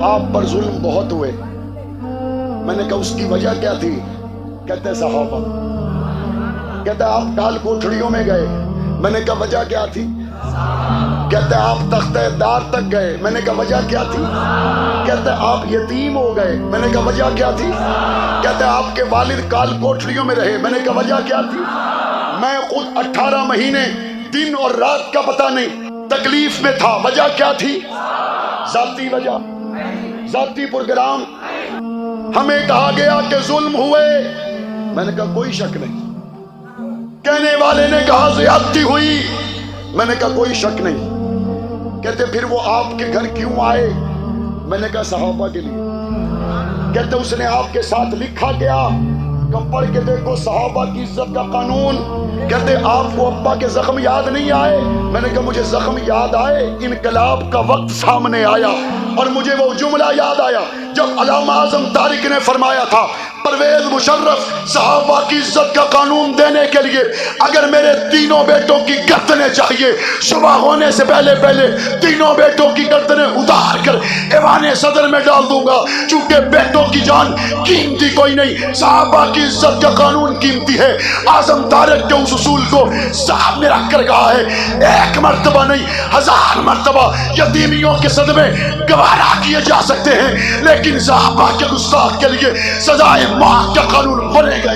آپ پر ظلم بہت ہوئے. میں نے کہا اس کی وجہ کیا تھی؟ کہتے صحابہ. کہتے آپ کال کوٹھڑیوں میں گئے. میں نے کہا وجہ کیا تھی؟ کہتے آپ تختہ دار تک گئے. میں نے کہا وجہ کیا تھی؟ کہتے آپ یتیم ہو گئے. میں نے کہا وجہ کیا تھی؟ کہتے آپ کے والد کال کوٹھڑیوں میں رہے. میں نے کہا وجہ کیا تھی؟ میں خود 18 مہینے دن اور رات کا پتہ نہیں تکلیف میں تھا. وجہ کیا تھی؟ ذاتی وجہ، ذاتی پروگرام. ہمیں کہا گیا کہ ظلم ہوئے. میں نے کہا کوئی شک نہیں. کہنے والے نے کہا زیادتی ہوئی. میں نے کہا کوئی شک نہیں. کہتے پھر وہ آپ کے گھر کیوں آئے؟ میں نے کہا صحابہ کے لیے. کہتے اس نے آپ کے ساتھ لکھا کیا؟ کم پڑھ کے دیکھو صحابہ کی عزت کا قانون. کہتے آپ کو ابا کے زخم یاد نہیں آئے؟ میں نے کہا مجھے زخم یاد آئے. انقلاب کا وقت سامنے آیا اور مجھے وہ جملہ یاد آیا جب علامہ اعظم طارق نے فرمایا تھا پرویز مشرف صحابہ کی عزت کا قانون دینے کے لیے اگر میرے تینوں بیٹوں کی گردنیں چاہیے صبح ہونے سے پہلے پہلے تینوں بیٹوں کی گردنیں اتار کر ایوان صدر میں ڈال دوں گا. چونکہ بیٹوں کی جان قیمتی کوئی نہیں، صحابہ کی عزت کا قانون قیمتی ہے. اعظم طارق کے اس اصول کو سامنے رکھ کر کہا ہے ایک مرتبہ نہیں 1000 مرتبہ یتیمیوں کے صدمے گوارا کیے جا سکتے ہیں، لیکن صحابہ کے گستاخ کے لیے سزائے موت کا قانون بنے گا.